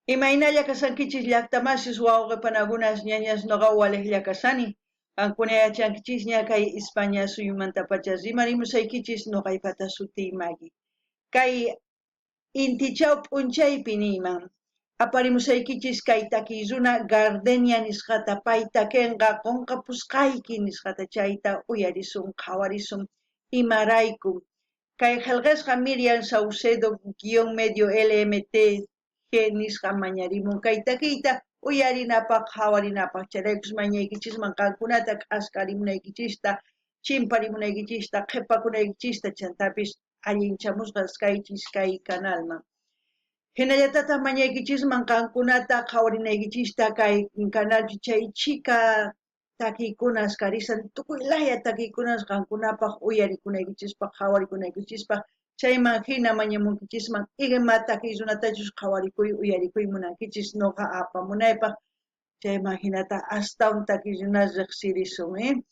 Imaynalla kasankichis llaqtamasis wawqipanagunas ñañas noqawalej llakasani. Qankuna yachankichis ña kay España suyumantapacha rimarimusaykichis noqaypata sutiymaki. Kay intichaw p'unchaypi niyman. Aparimusaykichis kay takiyzuna gardenia nisqata pay takinqa qunqapusqayki nisqata chayta uyarisun qhawarisun imarayku. Kay qillqisqa Miriam Saucedo-medio LMT nisqa mañarimun kay takiyta uyarinapaq qhawarinapaq charaykus mañaykichisman qankunata qhaskarimunaykichista chimparimunaykichista qhipakunaykichista chantapis allinchamusqa kaychis kay canalman. Hinallatataq mañaykichisman qankunata qhawarinaykichista kay canalpi chay chika takiykunas karisan tukuy laya takiykunas qankunapaq uyarikunaykichispaq qhawarikunaykichispa chayman hina mañamunkichisman ima takiykkunatachus qhawarikuy uyarikuy munankichis noqa apamunaypaq chayman hinata astawan takiykuna riqsirisun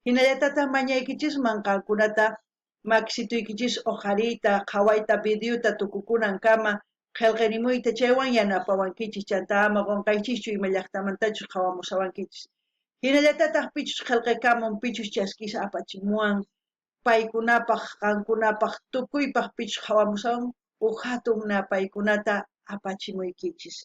hinallatataq mañaykichisman qankunata makisituykichis uqariyta qhawayta videota tukukunan kama qillqirimuyta chaywan yanapawankichis chanta ama qunqaychischu ima llaqtamantachus qhawamusawankichis hinallatataq pichus qillqikamun pichus chaskisa apachimuwan paykunapaq qankunapaq tukuypaq pichus qhawamusawan hatun paykunata apachimuykichis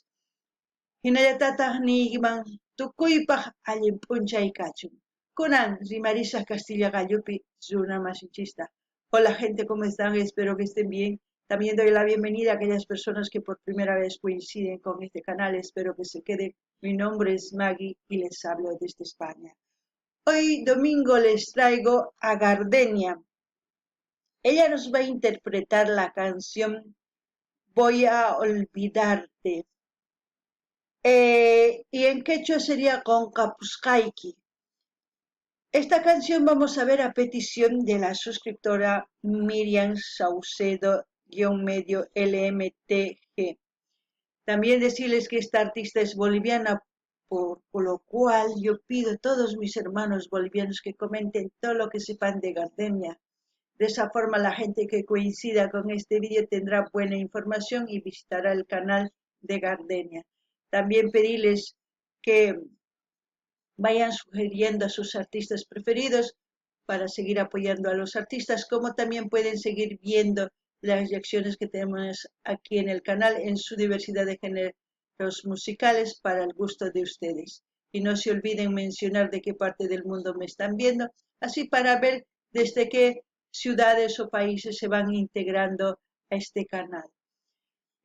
hinallatataq niyman tukuypaq allin p'unchay kachun kunan rimarisaq Castilla Gallupi runa masinchista. Hola gente, ¿cómo están? Espero que estén bien. También doy la bienvenida a aquellas personas que por primera vez coinciden con este canal. Espero que se queden. Mi nombre es Maggie y les hablo desde España. Hoy domingo les traigo a Gardenia. Ella nos va a interpretar la canción Voy a olvidarte. Y en quechua sería Qonqapusqayki. Esta canción vamos a ver a petición de la suscriptora Miriam Saucedo-medio LMTG. También decirles que esta artista es boliviana, por lo cual yo pido a todos mis hermanos bolivianos que comenten todo lo que sepan de Gardenia. De esa forma la gente que coincida con este vídeo tendrá buena información y visitará el canal de Gardenia. También pedirles que vayan sugiriendo a sus artistas preferidos para seguir apoyando a los artistas, como también pueden seguir viendo las reacciones que tenemos aquí en el canal en su diversidad de géneros musicales para el gusto de ustedes. Y no se olviden mencionar de qué parte del mundo me están viendo, así para ver desde qué ciudades o países se van integrando a este canal.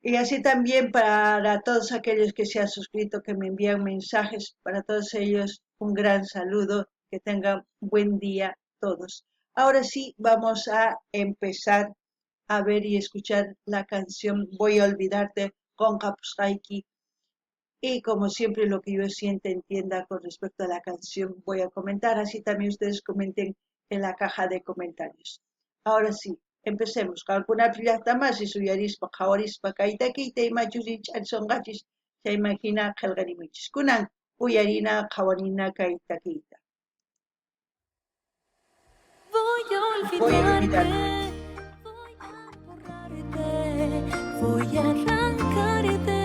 Y así también para todos aquellos que se han suscrito, que me envían mensajes, para todos ellos un gran saludo, que tengan buen día todos. Ahora sí, vamos a empezar a ver y escuchar la canción Voy a olvidarte con Qonqapusqayki. Y como siempre lo que yo sienta, entienda con respecto a la canción, voy a comentar, así también ustedes comenten en la caja de comentarios. Ahora sí, empecemos. Qankunapi llaqtamasi suyarispa qhawarispa kayta kiyta imachus ch'arisonqachis chaymahina qillqarimuychis. Kunan uyarina qhawarina kayta kiyta. Voy a olvidarte. Voy a arrancarte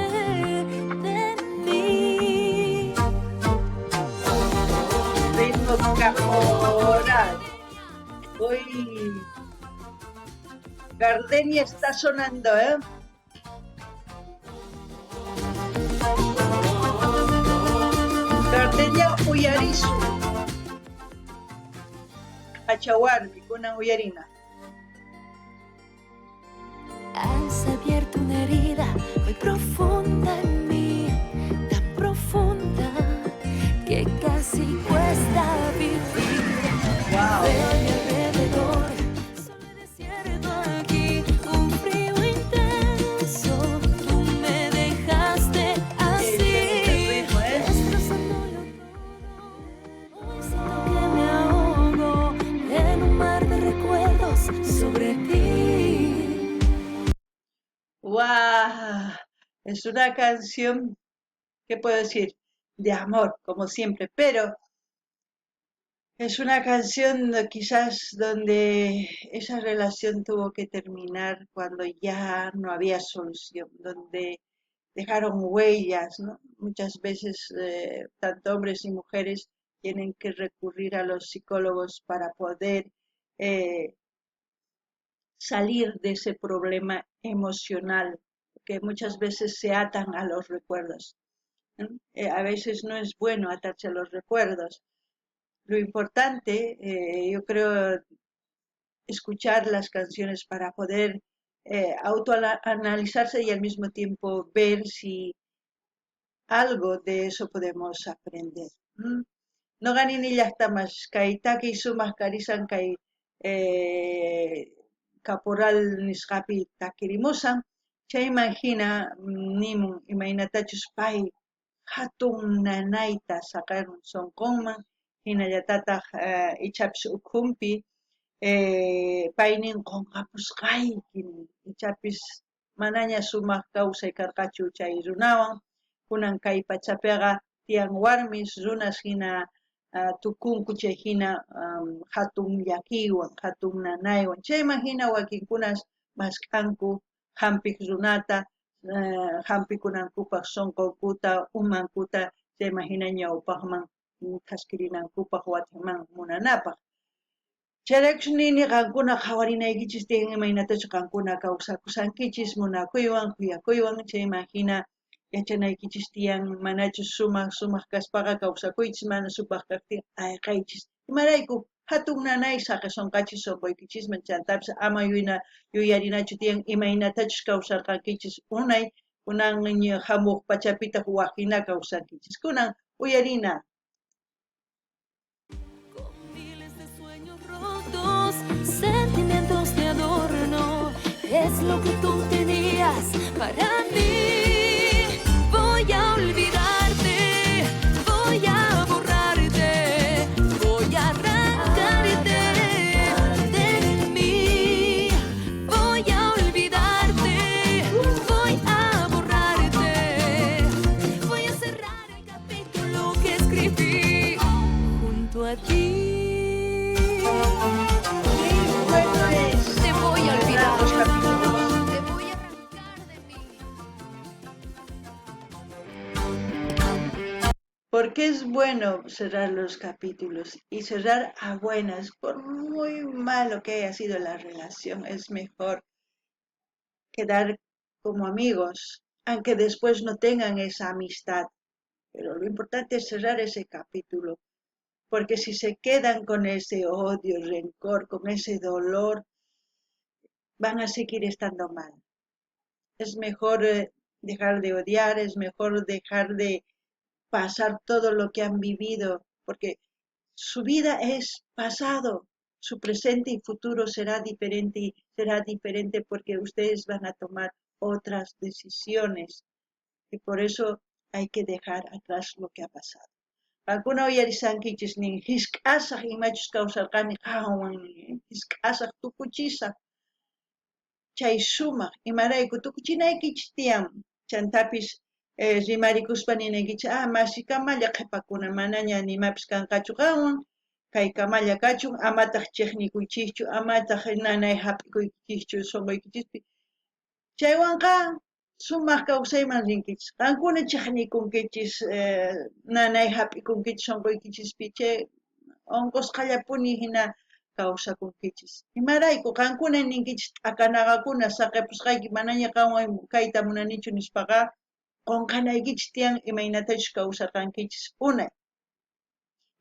de mí. Ritmo caporal. Hoy Gardenia está sonando, Gardenia uyarisu. Achawarmi, kunan uyarina. Has abierto una herida muy profunda en mí, tan profunda que casi cuesta vivir. Wow. Veo a mi alrededor, solo hay desierto aquí, un frío intenso. Tú me dejaste así, destrozándolo todo. Hoy siento que me ahogo en un mar de recuerdos sobre ti. ¡Wow! Es una canción, ¿qué puedo decir? De amor, como siempre, pero es una canción quizás donde esa relación tuvo que terminar cuando ya no había solución, donde dejaron huellas, ¿no? Muchas veces, tanto hombres y mujeres tienen que recurrir a los psicólogos para poder eh, salir de ese problema emocional, que muchas veces se atan a los recuerdos. ¿No? A veces no es bueno atarse a los recuerdos. Lo importante, yo creo, escuchar las canciones para poder autoanalizarse y al mismo tiempo ver si algo de eso podemos aprender. ¿Mm? No ganin llaqtamas kay takiy sumaq karisan kay caporal nisqapi takirimusan chayman hina nimun imaynatachus pay hatun nanayta saqarun sonqonman hinallatataq ichapis ukhunpi paynin qonqapusqaykim ichapis manaña sumaq kawsay karqachu chay runawan kunan kay pachapiqa tiyan warmis runas hina tukunku chay hina hatun llakiwan hatun nanaywan chayman hina wakinkunas maskanku hampik runata hampikunankupaq sonqokuta umankuta chayman hina ñawpaqman qhaskirinankupaq wataman munanapaq chayraykus nini qankuna qhawarinaykichis tiyan imaynatachu qankuna kawsakusankichis munakuywan kuyakuywan chayman hina yachanaykichis tiyan manachus sumaq kaspaqa kawsakuychis mana supaq kaqtin ayqaychis imarayku hatun nanay saqi sonqachis sonqoykichisman chantapis ama yuyarinachu tiyan imaynatachus kawsarqankichis unay kunan hamuq pachapita waqhina kawsankichis kunan uyarina. Miles de sueños rotos, sentimientos de adorno, es lo que tú tenías para mí. Voy a olvidarte, voy a borrarte, voy a arrancarte de mí. Voy a olvidarte, voy a borrarte, voy a cerrar el capítulo que escribí junto a ti. Bueno es Te voy a olvidar, los capítulos. te voy a arrancar de mí. Porque es bueno cerrar los capítulos y cerrar a buenas, por muy malo que haya sido la relación, es mejor quedar como amigos, aunque después no tengan esa amistad. Pero lo importante es cerrar ese capítulo, porque si se quedan con ese odio, rencor, con ese dolor, van a seguir estando mal. Es mejor dejar de odiar, es mejor dejar de pasar todo lo que han vivido, porque su vida es pasado, su presente y futuro será diferente porque ustedes van a tomar otras decisiones y por eso hay que dejar atrás lo que ha pasado. Alguna uyarisankichis nin hisk'asaq imachus kawsarqani qanwan hisk'asaq tukuchisaq chay sumaq imarayku tukuchinaykichis tiyan chantapis rimarikuspa ninaykichis masikamalla qhipakuna manaña nimapis kanqachu qanwan kay kamalla kachun amataq chiqnikuychischu amataq nanay hap'ikuykichischu sonqoykichispi chaywanqa sumaq kawsayman rinkichis qankuna chiqnikunkichis nanay hap'ikunkichis sonqoykichispi chay onqusqallapuni hina kawsakunkichis imarayku qankuna ninkichis t'akanaqakuna saqipusqayki manaña qanwan kayta munanichu nispaqa qonqanaykichis tiyan imaynatachus kawsarqankichis unay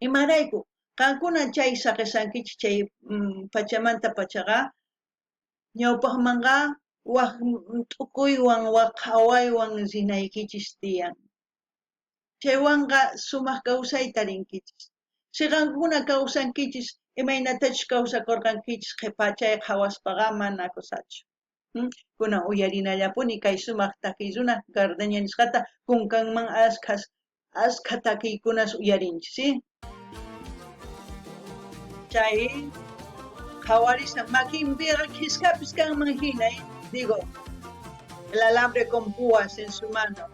imarayku qankuna chay saqisankichis chay pachamanta pachaqa ñawpaqmanqa waq t'ukuywan waq hawaywan rinaykichis tiyan chaywanqa sumaq kawsayta rinkichis siqankuna kawsankichis imaynatachus kawsakurqankichis qhipachay hawaspaqa mana kusachu kunan uyarinallapuni kay sumaq takiy runa Gardeña nisqata kunkanman asqa takiykunas uyarinchis ¿sí? Chay qhawarisan makinpiqa kiskapis kanman hinay digo el alambre con púas en su mano.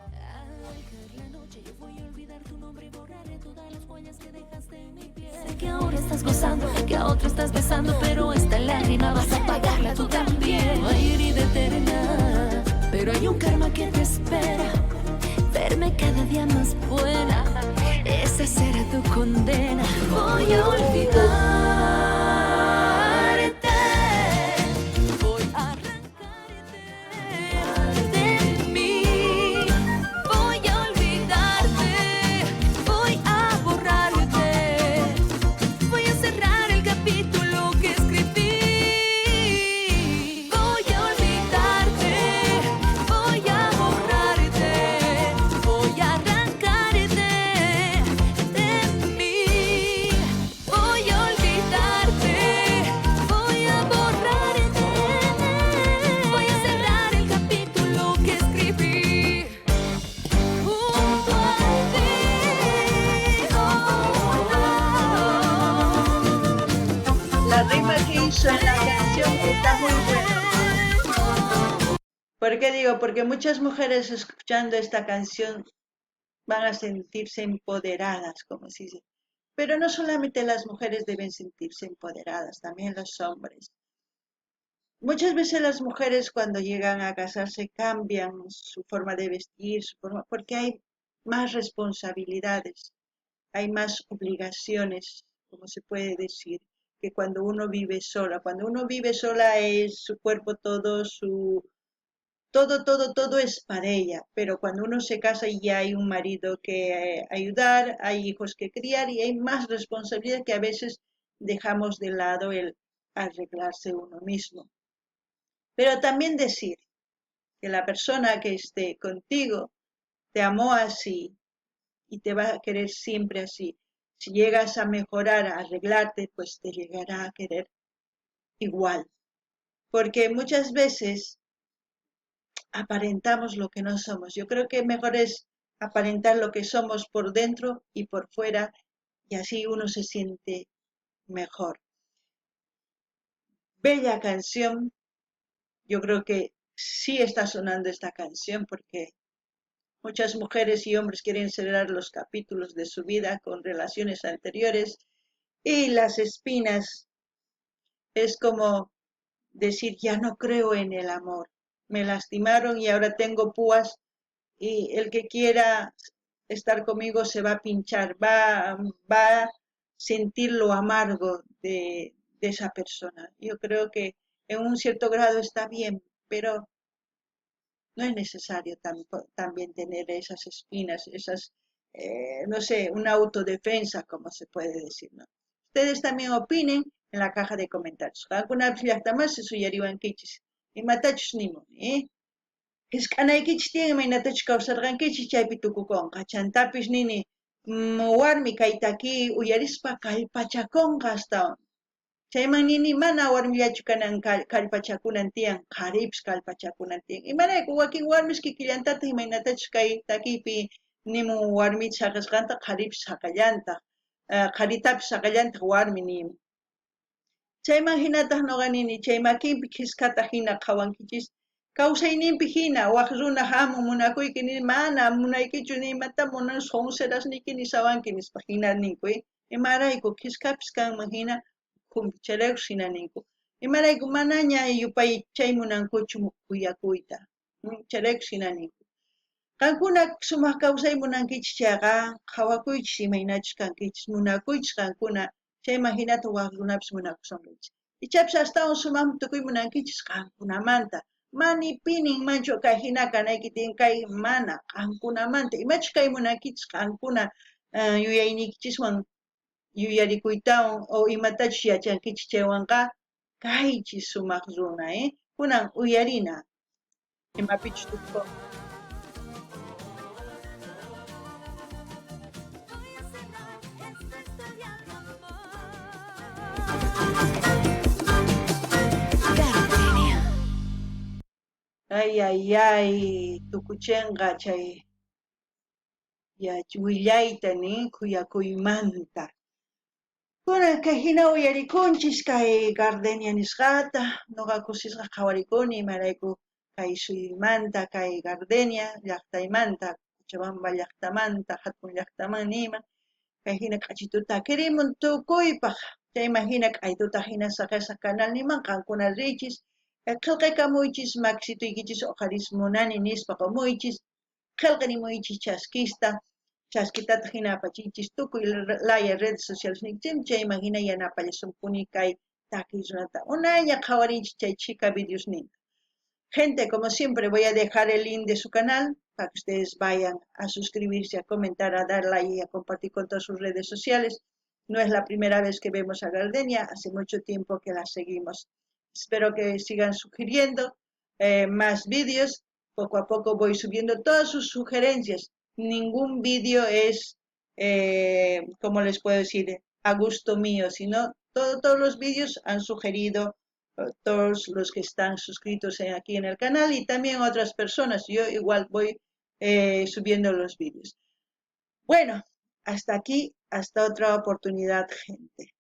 Sé que ahora estás gozando, que a otro estás besando, pero esta lágrima vas a pagarla tú también. No hay herida eterna, pero hay un karma que te espera. día más buena, esa será tu condena. Voy a olvidarte, voy a arrancarte de mí. Voy a olvidarte, voy a borrarte, voy a cerrar el capítulo que escribí. Voy a olvidarte, voy a borrarte, voy a arrancarte de mí. Voy a olvidarte, voy a borrarte, voy a cerrar el capítulo que escribí. Junto a ti, La rima que hizo en la canción está muy buena. ¿Por qué digo? Porque muchas mujeres escuchando esta canción van a sentirse empoderadas, como se dice. Pero no solamente las mujeres deben sentirse empoderadas, también los hombres. Muchas veces las mujeres cuando llegan a casarse cambian su forma de vestir, porque hay más responsabilidades, hay más obligaciones, como se puede decir, que cuando uno vive sola. Cuando uno vive sola es su cuerpo todo, todo es para ella, pero cuando uno se casa y ya hay un marido que ayudar, hay hijos que criar y hay más responsabilidad que a veces dejamos de lado el arreglarse uno mismo. Pero también decir que la persona que esté contigo te amó así y te va a querer siempre así. Si llegas a mejorar, a arreglarte, pues te llegará a querer igual. Porque muchas veces aparentamos lo que no somos. Yo creo que mejor es aparentar lo que somos por dentro y por fuera y así uno se siente mejor. Bella canción. Yo creo que sí está sonando esta canción porque muchas mujeres y hombres quieren cerrar los capítulos de su vida con relaciones anteriores y las espinas es como decir, ya no creo en el amor. Me lastimaron y ahora tengo púas y el que quiera estar conmigo se va a pinchar, va a sentir lo amargo de esa persona. Yo creo que en un cierto grado está bien, pero no es necesario también tener esas espinas, no sé, una autodefensa, como se puede decir, ¿no? Ustedes también opinen en la caja de comentarios. Alguna vez se suyariwan kichis. Y matachus nimo, ¿eh? Qisq'anaykichis tiyan imaynatachu kawsarqankichis chaypi tukukunqa. Chantapish nini warmi kaytaki uyarispa kallpachakunqa astawan. Chayman nini mana warmillachu kanan kallpachakunan tiyan, qharipish kallpachakunan tiyan. Imarayku wakin warmish kikillantata imaynatachus kay takipi nimun warmichis haqasqanta qharipish haqallantaq, qharitapish haqallantaq warmi nimun. Chayman hinataq nuqa nini chay makinpi qhiskata hina qhawankichis kawsayninpi hina waq runa hamun munakuyki ni mana munaykichu nimata munan sonserasniki nisawanki nispa hina ninkuy imarayku qhiskapis kanman hina chayraykus hina ninku imarayku manaña yupay chay munankuchu kuyakuyta chayraykus hina ninku qankuna sumaq kawsay munankichis chayqa qhawakuychis imaynachus kankichis munakuychis qankuna chayman hinata waq runapis munakusunkichis ichapish astawan sumaq tukuy munankichis qankunamanta mani pinin manchu kay hina kanayki tiyan kay mana qankunamanta imachus kay munankichis qankuna yuyaynikichiswan yuyarikuytawan o imatachus yachankichis chaywanqa kaychis sumaq runa kunan uyarina imapichus tukukunqa. Gardenia. Ay, tukuchenqa chay willayta kuyakuymanta. Kunan kay hina uyarikunchis kay Gardenia nisqata, nuqa kusisqa qhawarikuni imarayku kay suyuymanta kay Gardenia llaqtaymanta, Cochabamba llaqtamanta, hatun llaqtaman nima, kay hina k'achituta quirimun tukuypaq, chayman hina k'aytuta hina saqesa canal niman qankuna richis, qillqaykamuychis makisituykichis uqarismunani nispa qumuychis, qelqanimuichis chaskitata hinapachichis tukuy laya redes sociales nikchim chayman hina yanapallasunkuni kay takiy runata unayña qhawarinchik chay chica videos ninta. Gente, como siempre, voy a dejar el link de su canal para que ustedes vayan a suscribirse, a comentar, a dar like y a compartir con todas sus redes sociales. No es la primera vez que vemos a Gardenia, hace mucho tiempo que la seguimos. Espero que sigan sugiriendo más vídeos. Poco a poco voy subiendo todas sus sugerencias. Ningún vídeo es, como les puedo decir, a gusto mío, sino todos los vídeos han sugerido todos los que están suscritos aquí en el canal y también otras personas. Yo igual voy subiendo los vídeos. Bueno, hasta aquí, hasta otra oportunidad, gente.